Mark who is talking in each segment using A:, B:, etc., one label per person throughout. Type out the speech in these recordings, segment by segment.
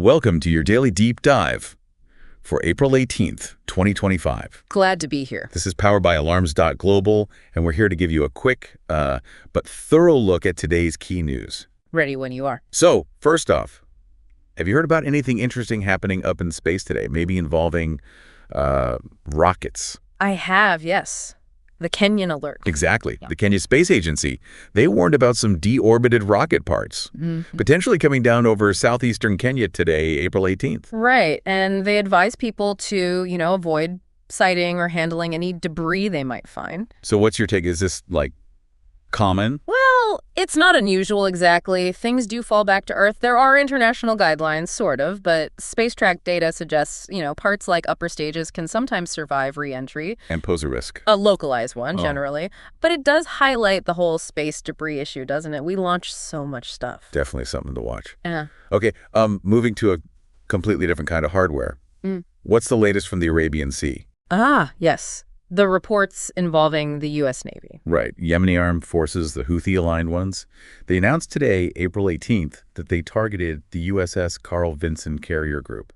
A: Welcome to your daily deep dive for April 18th, 2025.
B: Glad to be here.
A: This is powered by Alarms.Global, and we're here to give you a quick but thorough look at today's key news.
B: Ready when you are.
A: So, first off, have you heard about anything interesting happening up in space today, maybe involving rockets?
B: I have, yes. The Kenyan alert.
A: Exactly. Yeah. The Kenya Space Agency, they warned about some deorbited rocket parts, potentially coming down over southeastern Kenya today, April 18th.
B: Right, and they advise people to, avoid sighting or handling any debris they might find.
A: So what's your take? Is this, common?
B: Well, it's not unusual exactly. Things do fall back to Earth. There are international guidelines, sort of, but space track data suggests, parts like upper stages can sometimes survive re-entry.
A: And pose a risk.
B: A localized one, generally. But it does highlight the whole space debris issue, doesn't it? We launch so much stuff.
A: Definitely something to watch.
B: Yeah.
A: Okay, moving to a completely different kind of hardware. What's the latest from the Arabian Sea?
B: Ah, yes. The reports involving the U.S. Navy.
A: Right. Yemeni armed forces, the Houthi-aligned ones. They announced today, April 18th, that they targeted the USS Carl Vinson carrier group.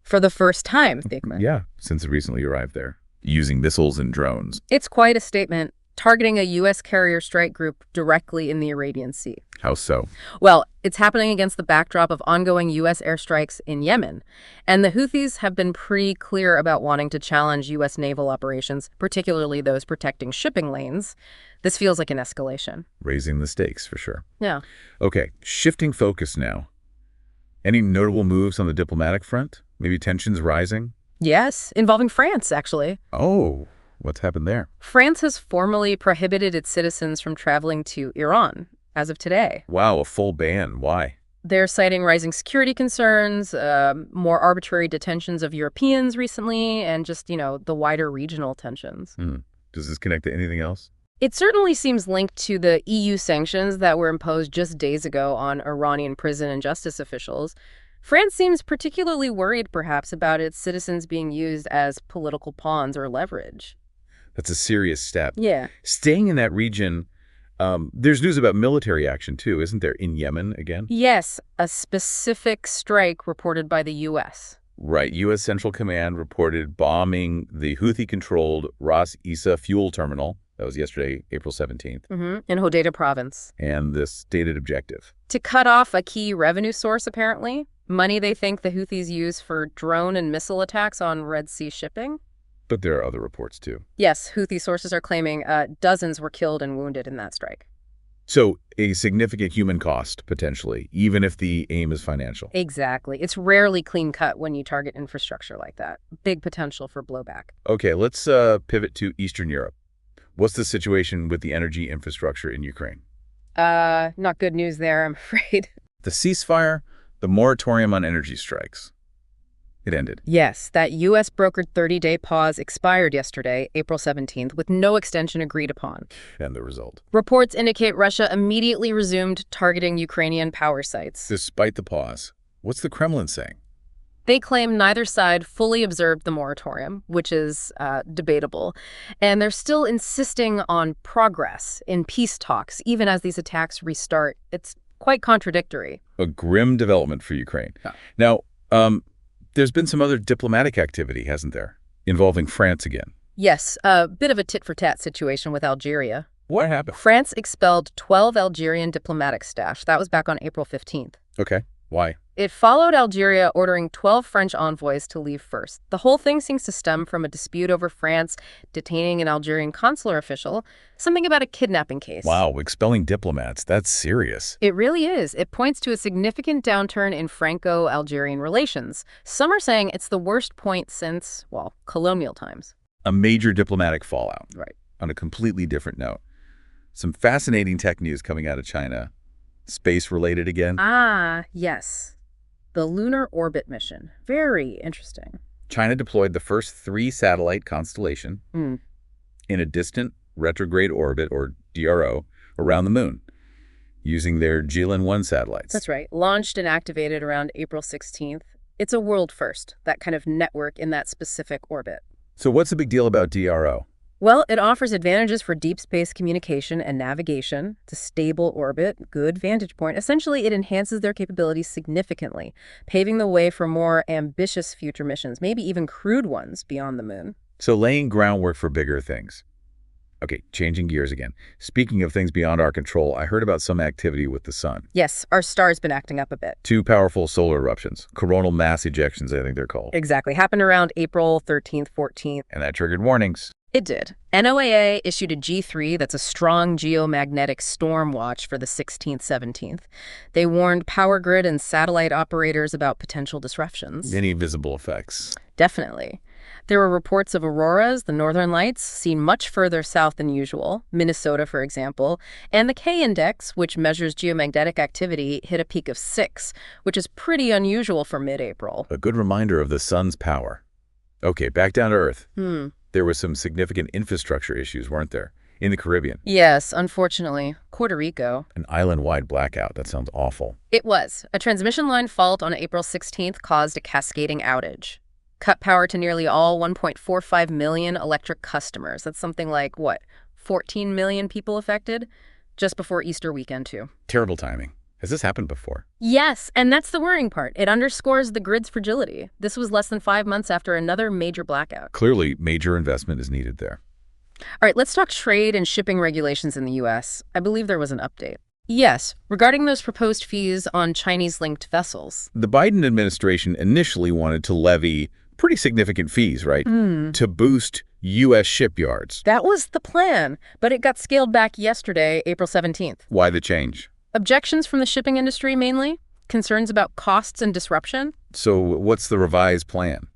B: For the first time, Thigma.
A: Yeah, since it recently arrived there, using missiles and drones.
B: It's quite a statement, targeting a U.S. carrier strike group directly in the Arabian Sea.
A: How so?
B: Well, it's happening against the backdrop of ongoing U.S. airstrikes in Yemen. And the Houthis have been pretty clear about wanting to challenge U.S. naval operations, particularly those protecting shipping lanes. This feels like an escalation.
A: Raising the stakes, for sure.
B: Yeah.
A: Okay, shifting focus now. Any notable moves on the diplomatic front? Maybe tensions rising?
B: Yes, involving France, actually.
A: Oh, what's happened there?
B: France has formally prohibited its citizens from traveling to Iran as of today.
A: Wow, a full ban. Why?
B: They're citing rising security concerns, more arbitrary detentions of Europeans recently, and just, the wider regional tensions.
A: Does this connect to anything else?
B: It certainly seems linked to the EU sanctions that were imposed just days ago on Iranian prison and justice officials. France seems particularly worried, perhaps, about its citizens being used as political pawns or leverage.
A: That's a serious step.
B: Yeah.
A: Staying in that region, there's news about military action, too, isn't there, in Yemen again?
B: Yes, a specific strike reported by the U.S.
A: Right. U.S. Central Command reported bombing the Houthi-controlled Ras Issa fuel terminal. That was yesterday, April 17th.
B: In Hodeidah province.
A: And this stated objective?
B: To cut off a key revenue source, apparently. Money they think the Houthis use for drone and missile attacks on Red Sea shipping.
A: But there are other reports, too.
B: Yes, Houthi sources are claiming dozens were killed and wounded in that strike.
A: So a significant human cost, potentially, even if the aim is financial.
B: Exactly. It's rarely clean-cut when you target infrastructure like that. Big potential for blowback.
A: Okay, let's pivot to Eastern Europe. What's the situation with the energy infrastructure in Ukraine?
B: Not good news there, I'm afraid.
A: The ceasefire, the moratorium on energy strikes. It ended.
B: Yes, that U.S.-brokered 30-day pause expired yesterday, April 17th, with no extension agreed upon.
A: And the result?
B: Reports indicate Russia immediately resumed targeting Ukrainian power sites.
A: Despite the pause, what's the Kremlin saying?
B: They claim neither side fully observed the moratorium, which is debatable, and they're still insisting on progress in peace talks, even as these attacks restart. It's quite contradictory.
A: A grim development for Ukraine.
B: Yeah.
A: Now, there's been some other diplomatic activity, hasn't there, involving France again?
B: Yes, a bit of a tit-for-tat situation with Algeria.
A: What happened?
B: France expelled 12 Algerian diplomatic staff. That was back on April 15th.
A: Okay. Why?
B: It followed Algeria ordering 12 French envoys to leave first. The whole thing seems to stem from a dispute over France detaining an Algerian consular official, something about a kidnapping case.
A: Wow, expelling diplomats, that's serious.
B: It really is. It points to a significant downturn in Franco-Algerian relations. Some are saying it's the worst point since, colonial times.
A: A major diplomatic fallout.
B: Right.
A: On a completely different note. Some fascinating tech news coming out of China. Space-related again?
B: Ah, yes. The lunar orbit mission. Very interesting.
A: China deployed the first 3-satellite constellation in a distant retrograde orbit, or DRO, around the moon, using their Jilin-1 satellites.
B: That's right. Launched and activated around April 16th. It's a world first, that kind of network in that specific orbit.
A: So what's the big deal about DRO?
B: Well, it offers advantages for deep space communication and navigation. It's a stable orbit, good vantage point. Essentially, it enhances their capabilities significantly, paving the way for more ambitious future missions, maybe even crewed ones beyond the moon.
A: So laying groundwork for bigger things. Okay, changing gears again. Speaking of things beyond our control, I heard about some activity with the sun.
B: Yes, our star's been acting up a bit.
A: 2 powerful solar eruptions, coronal mass ejections, I think they're called.
B: Exactly. Happened around April 13th, 14th.
A: And that triggered warnings.
B: It did. NOAA issued a G3 that's a strong geomagnetic storm watch for the 16th, 17th. They warned power grid and satellite operators about potential disruptions.
A: Any visible effects?
B: Definitely. There were reports of auroras, the northern lights, seen much further south than usual, Minnesota, for example, and the K-index, which measures geomagnetic activity, hit a peak of 6, which is pretty unusual for mid-April.
A: A good reminder of the sun's power. Okay, back down to Earth. There were some significant infrastructure issues, weren't there? In the Caribbean.
B: Yes, unfortunately. Puerto Rico.
A: An island-wide blackout. That sounds awful.
B: It was. A transmission line fault on April 16th caused a cascading outage. Cut power to nearly all 1.45 million electric customers. That's something like, what, 14 million people affected? Just before Easter weekend, too.
A: Terrible timing. Has this happened before?
B: Yes, and that's the worrying part. It underscores the grid's fragility. This was less than 5 months after another major blackout.
A: Clearly, major investment is needed there.
B: All right, let's talk trade and shipping regulations in the U.S. I believe there was an update. Yes, regarding those proposed fees on Chinese-linked vessels.
A: The Biden administration initially wanted to levy pretty significant fees, right? To boost U.S. shipyards.
B: That was the plan, but it got scaled back yesterday, April 17th.
A: Why the change?
B: Objections from the shipping industry, mainly. Concerns about costs and disruption.
A: So what's the revised plan?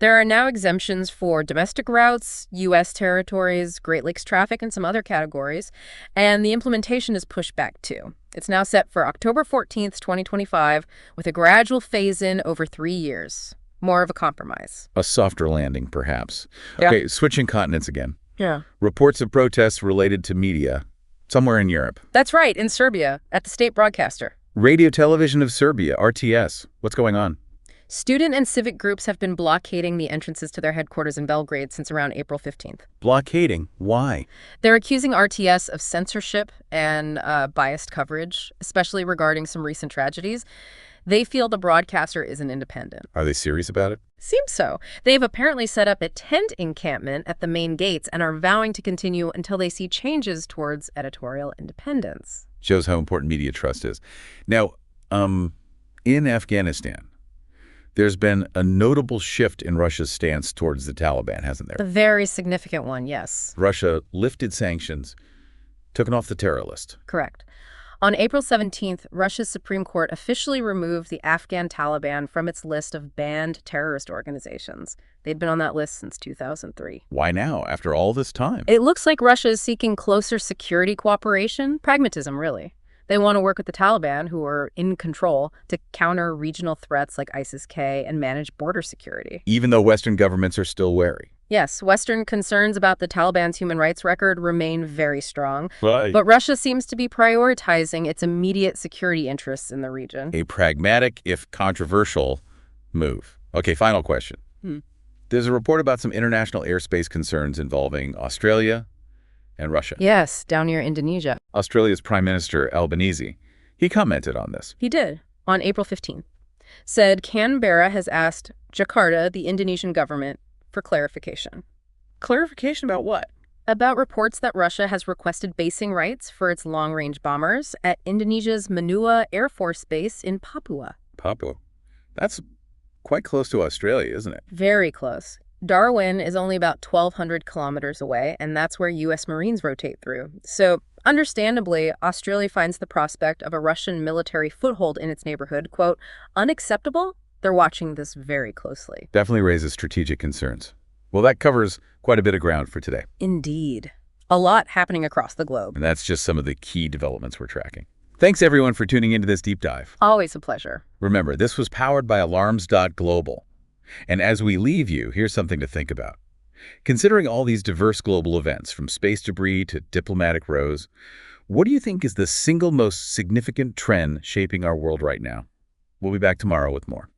B: There are now exemptions for domestic routes, U.S. territories, Great Lakes traffic, and some other categories, and the implementation is pushed back too. It's now set for October 14th, 2025, with a gradual phase-in over 3 years. More of a compromise.
A: A softer landing, perhaps.
B: Yeah.
A: Okay, switching continents again.
B: Yeah.
A: Reports of protests related to media, somewhere in Europe.
B: That's right, in Serbia, at the state broadcaster.
A: Radio Television of Serbia, RTS. What's going on?
B: Student and civic groups have been blockading the entrances to their headquarters in Belgrade since around April 15th.
A: Blockading? Why?
B: They're accusing RTS of censorship and biased coverage, especially regarding some recent tragedies. They feel the broadcaster isn't independent.
A: Are they serious about it?
B: Seems so. They've apparently set up a tent encampment at the main gates and are vowing to continue until they see changes towards editorial independence.
A: Shows how important media trust is. Now, in Afghanistan, there's been a notable shift in Russia's stance towards the Taliban, hasn't there?
B: A very significant one, yes.
A: Russia lifted sanctions, took it off the terror list.
B: Correct. On April 17th, Russia's Supreme Court officially removed the Afghan Taliban from its list of banned terrorist organizations. They'd been on that list since 2003.
A: Why now, after all this time?
B: It looks like Russia is seeking closer security cooperation, pragmatism, really. They want to work with the Taliban, who are in control, to counter regional threats like ISIS-K and manage border security.
A: Even though Western governments are still wary.
B: Yes, Western concerns about the Taliban's human rights record remain very strong.
A: Right.
B: But Russia seems to be prioritizing its immediate security interests in the region.
A: A pragmatic, if controversial, move. Okay, final question. There's a report about some international airspace concerns involving Australia and Russia.
B: Yes, down near Indonesia.
A: Australia's Prime Minister Albanese, he commented on this.
B: He did, on April 15th. Said Canberra has asked Jakarta, the Indonesian government, for clarification.
A: Clarification about what?
B: About reports that Russia has requested basing rights for its long-range bombers at Indonesia's Manua Air Force Base in Papua.
A: Papua. That's quite close to Australia, isn't it?
B: Very close. Darwin is only about 1,200 kilometers away, and that's where U.S. Marines rotate through. So, understandably, Australia finds the prospect of a Russian military foothold in its neighborhood, quote, unacceptable. They're watching this very closely.
A: Definitely raises strategic concerns. Well, that covers quite a bit of ground for today.
B: Indeed. A lot happening across the globe.
A: And that's just some of the key developments we're tracking. Thanks, everyone, for tuning into this deep dive.
B: Always a pleasure.
A: Remember, this was powered by Alarms.Global. And as we leave you, here's something to think about. Considering all these diverse global events, from space debris to diplomatic rows, what do you think is the single most significant trend shaping our world right now? We'll be back tomorrow with more.